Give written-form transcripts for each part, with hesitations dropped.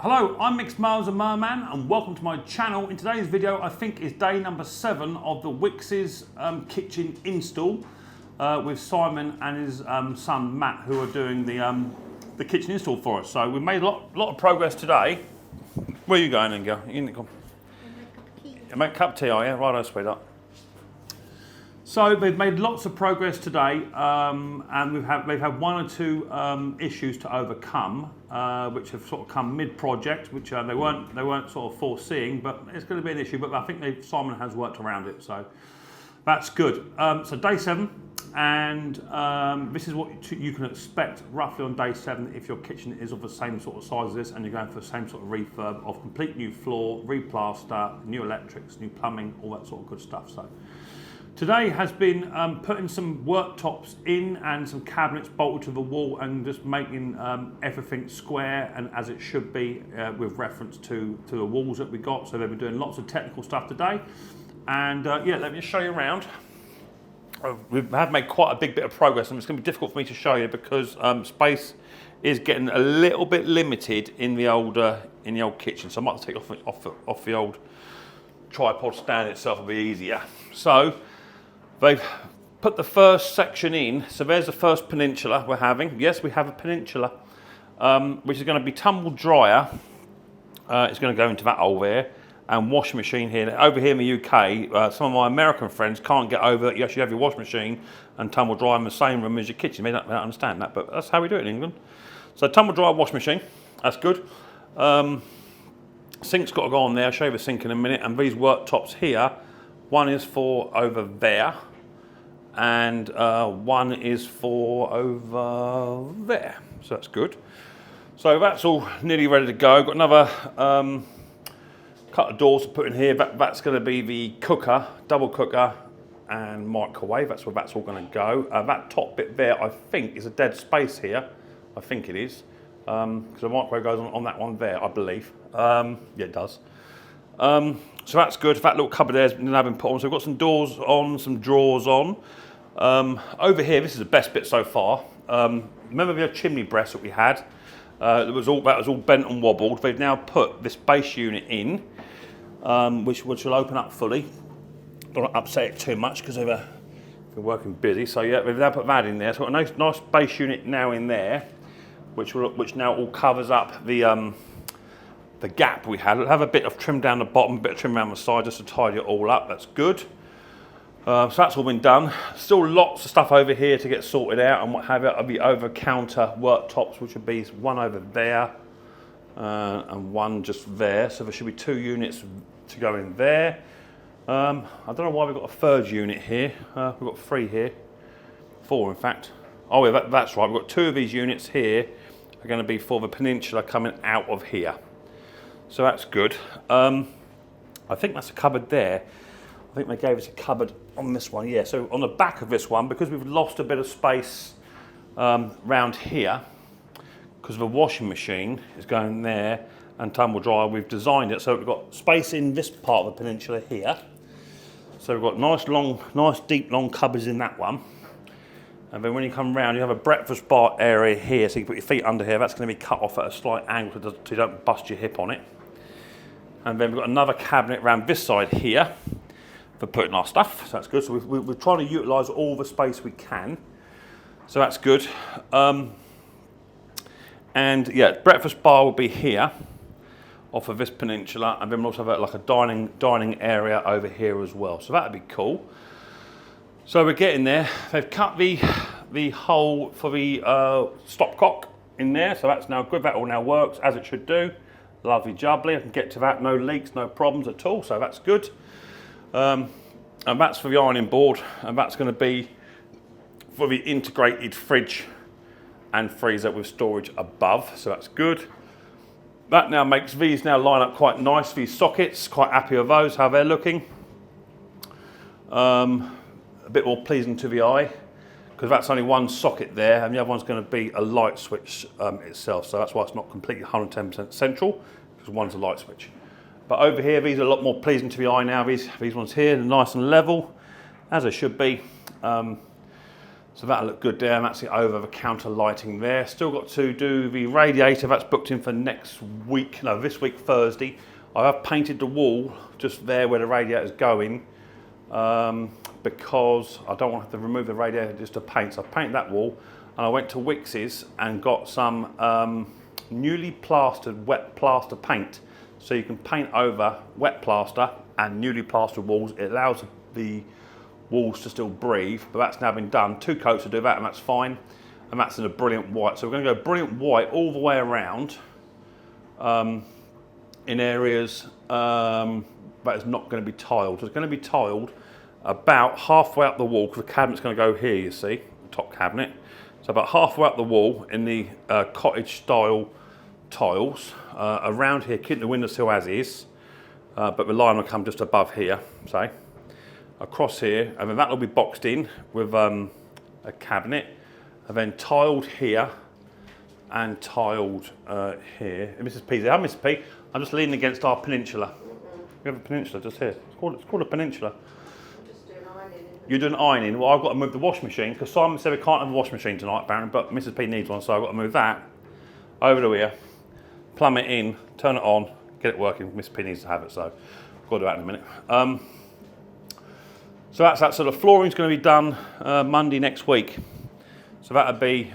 Hello, I'm Micks Mowers, the Merman, and welcome to my channel. In today's video, I think is day number 7 of the Wickes kitchen install with Simon and his son Matt, who are doing the kitchen install for us. So we've made a lot of progress today. Where are you going, Inga? Make a cup of tea, are you? Righto, sweetheart. So we've made lots of progress today, and we've had one or two issues to overcome, which have sort of come mid-project, which they weren't sort of foreseeing, but it's going to be an issue. But I think Simon has worked around it, so that's good. So day 7, and this is what you can expect roughly on day 7 if your kitchen is of the same sort of size as this, and you're going for the same sort of refurb of complete new floor, replaster, new electrics, new plumbing, all that sort of good stuff. So. Today has been putting some worktops in and some cabinets bolted to the wall and just making everything square and as it should be with reference to the walls that we got. So they've been doing lots of technical stuff today. And yeah, let me just show you around. We have made quite a big bit of progress, and it's going to be difficult for me to show you because space is getting a little bit limited in the old kitchen. So I might have to take off the old tripod stand itself, will be easier. So they've put the first section in, so there's the first peninsula we're having. Yes, we have a peninsula, which is going to be tumble dryer. It's going to go into that hole there, and washing machine here. Over here in the UK, some of my American friends can't get over that you actually have your washing machine and tumble dryer in the same room as your kitchen. They don't understand that, but that's how we do it in England. So tumble dryer, wash machine, that's good. Sink's got to go on there. I'll show you the sink in a minute, and these worktops here. One is for over there, and one is for over there. So that's good. So that's all nearly ready to go. Got another couple of doors to put in here. That's going to be the cooker, double cooker, and microwave. That's where that's all going to go. That top bit there, I think, is a dead space here. I think it is, because the microwave goes on that one there, I believe. Yeah, it does. So that's good. That little cupboard there's now been put on. So we've got some doors on, some drawers on. Over here, this is the best bit so far. Remember the chimney breast that we had? That was all bent and wobbled. They've now put this base unit in, which will open up fully. Don't upset it too much because they've been working busy. So yeah, we've now put that in there. So we've got a nice base unit now in there, which now all covers up the gap we had. We'll have a bit of trim down the bottom, a bit of trim around the side just to tidy it all up. That's good. So that's all been done. Still lots of stuff over here to get sorted out and what have you. It'll be over counter worktops, which would be one over there and one just there. So there should be 2 units to go in there. I don't know why we've got a third unit here. We've got 3 here, 4 in fact. Oh yeah, that's right. We've got 2 of these units here are going to be for the peninsula coming out of here. So that's good. I think that's a cupboard there. I think they gave us a cupboard on this one, yeah. So on the back of this one, because we've lost a bit of space round here, because the washing machine is going there and tumble dryer, we've designed it so we've got space in this part of the peninsula here. So we've got nice deep long cupboards in that one. And then when you come round, you have a breakfast bar area here, so you can put your feet under here. That's going to be cut off at a slight angle so you don't bust your hip on it. And then we've got another cabinet around this side here for putting our stuff, so that's good. So we're trying to utilise all the space we can, so that's good. And yeah, breakfast bar will be here off of this peninsula, and then we'll also have like a dining area over here as well, so that'd be cool. So we're getting there. They've cut the hole for the stopcock in there, so that's now good. That all now works as it should do. Lovely jubbly, I can get to that, no leaks, no problems at all, so that's good. And that's for the ironing board, and that's going to be for the integrated fridge and freezer with storage above, so that's good. That now makes these now line up quite nice, these sockets, quite happy with those, how they're looking. A bit more pleasing to the eye, because that's only one socket there, and the other one's going to be a light switch itself, so that's why it's not completely 110% central, because one's a light switch. But over here, these are a lot more pleasing to the eye now. These ones here, they're nice and level, as they should be. So that'll look good there, and that's the over the counter lighting there. Still got to do the radiator, that's booked in for next week, no, this week, Thursday. I have painted the wall just there where the radiator's going, because I don't want to have to remove the radiator just to paint. So I painted that wall, and I went to Wickes and got some newly plastered wet plaster paint. So you can paint over wet plaster and newly plastered walls. It allows the walls to still breathe, but that's now been done. 2 coats to do that, and that's fine. And that's in a brilliant white. So we're going to go brilliant white all the way around in areas that is not going to be tiled. So it's going to be tiled about halfway up the wall, because the cabinet's going to go here, you see, the top cabinet. So about halfway up the wall in the cottage style tiles. Around here, keep the windowsill as is, but the line will come just above here, say. Across here, and then that will be boxed in with a cabinet, and then tiled here and tiled here. And Mrs. P's there. Hi, Mrs. P. I'm just leaning against our peninsula. We have a peninsula just here. It's called a peninsula. Just doing ironing. You're doing ironing. Well, I've got to move the wash machine, because Simon said we can't have a wash machine tonight, apparently, but Mrs. P needs one, so I've got to move that over to here, plumb it in, turn it on, get it working. Mrs. P needs to have it, so I've got to do that in a minute. So that's that. So the flooring's going to be done Monday next week. So that'll be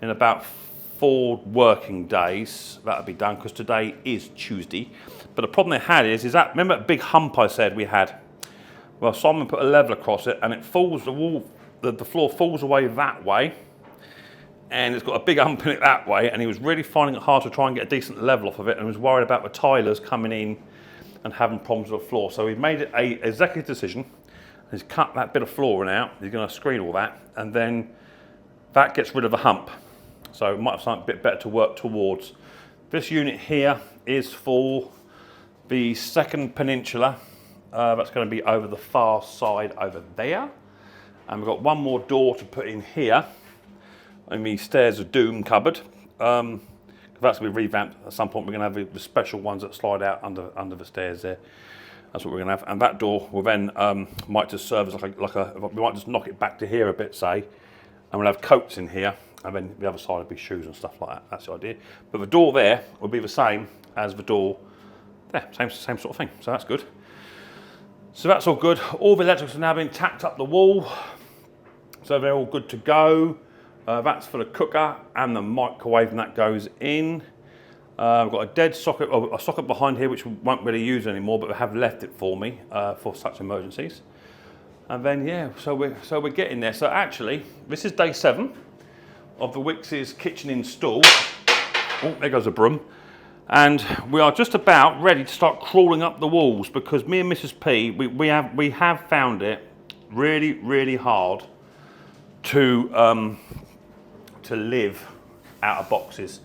in about 4 working days. That'll be done, because today is Tuesday. But the problem they had is that, remember that big hump I said we had? Well, Simon put a level across it, and it falls, the floor falls away that way, and it's got a big hump in it that way, and he was really finding it hard to try and get a decent level off of it, and was worried about the tilers coming in and having problems with the floor. So we've made it a executive decision. He's cut that bit of flooring out. He's going to screen all that, and then that gets rid of the hump. So it might have something a bit better to work towards. This unit here is for the second peninsula. That's going to be over the far side over there. And we've got one more door to put in here, in the Stairs of Doom cupboard. That's going to be revamped at some point. We're going to have the special ones that slide out under the stairs there. That's what we're going to have. And that door will then might just serve as we might just knock it back to here a bit, say, and we'll have coats in here, and then the other side will be shoes and stuff like that. That's the idea. But the door there will be the same as the door there, same sort of thing. So that's good. So that's all good. All the electrics have now been tacked up the wall, so they're all good to go. That's for the cooker and the microwave, and that goes in. We've got a dead socket, or a socket behind here, which we won't really use anymore, but they have left it for me for such emergencies. And then yeah, so we're getting there. So actually, this is day 7 of the Wickes kitchen install. Oh, there goes a broom. And we are just about ready to start crawling up the walls, because me and Mrs. P, we have found it really, really hard to live out of boxes.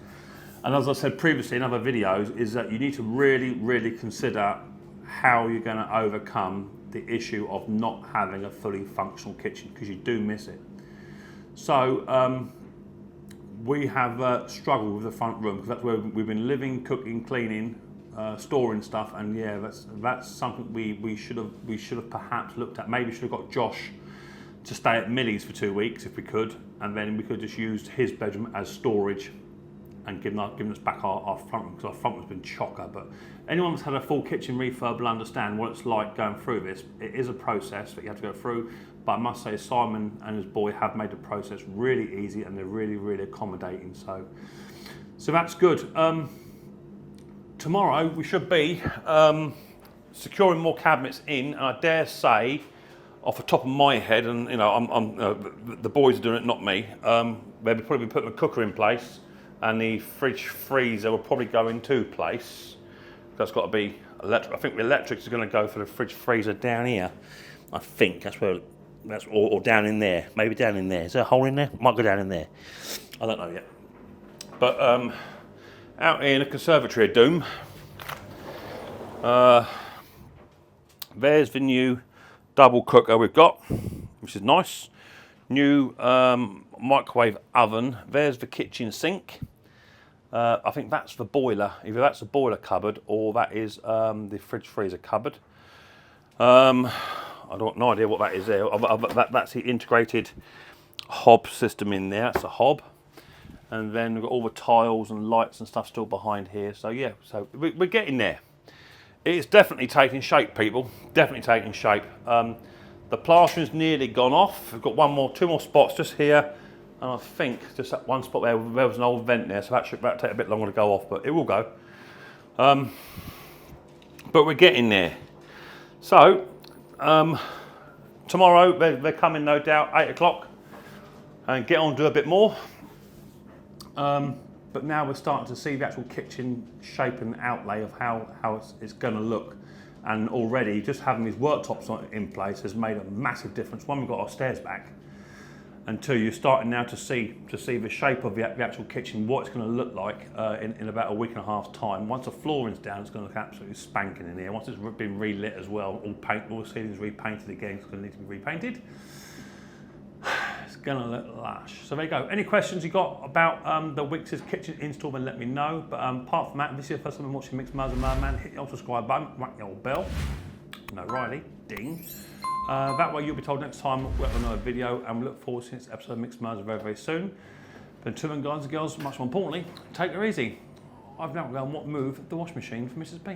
And as I said previously in other videos, is that you need to really, really consider how you're going to overcome the issue of not having a fully functional kitchen, because you do miss it. So we have struggled with the front room, because that's where we've been living, cooking, cleaning, storing stuff, and yeah, that's something we should have perhaps looked at. Maybe should have got Josh to stay at Millie's for 2 weeks if we could, and then we could just use his bedroom as storage and given us back our front room, because our front room's been chocker. But anyone that's had a full kitchen refurb will understand what it's like going through this. It is a process that you have to go through, but I must say Simon and his boy have made the process really easy, and they're really, really accommodating. So that's good. Tomorrow we should be securing more cabinets in, and I dare say, off the top of my head, and you know, the boys are doing it, not me. They'll probably be putting the cooker in place, and the fridge freezer will probably go into place. That's got to be electric. I think the electric is going to go for the fridge freezer down here. I think that's where. Or down in there. Maybe down in there. Is there a hole in there? Might go down in there. I don't know yet. But out in the conservatory of Doom, there's the new double cooker we've got, which is nice. New microwave oven. There's the kitchen sink. I think that's the boiler. Either that's the boiler cupboard, or that is the fridge freezer cupboard. I don't no idea what that is there. That's the integrated hob system in there. That's a hob. And then we've got all the tiles and lights and stuff still behind here. So yeah, so we're getting there. It's definitely taking shape, people. Definitely taking shape. The plastering's nearly gone off. We've got two more spots just here. And I think just that one spot there was an old vent there, so that should take a bit longer to go off, but it will go. But we're getting there. So, tomorrow they're coming no doubt, 8 o'clock, and get on and do a bit more. But now we're starting to see the actual kitchen shape and outlay of how it's going to look. And already just having these worktops in place has made a massive difference. One, we've got our stairs back. And two, you're starting now to see the shape of the actual kitchen, what it's going to look like in about a week and a half's time. Once the flooring's down, it's going to look absolutely spanking in here. Once it's been relit as well, all the ceilings repainted again, it's going to need to be repainted. It's going to look lush. So there you go. Any questions you got about the Wickes kitchen install, then let me know. But apart from that, if this is your first time watching Micks Mowers and Mower, hit the old subscribe button, whack the old bell. No, Riley, ding. That way you'll be told next time we'll have another video, and we look forward to this episode of Micks Mowers very, very soon. But until then, guys and girls, much more importantly, take her easy. I've now gone, what move the washing machine for Mrs. B.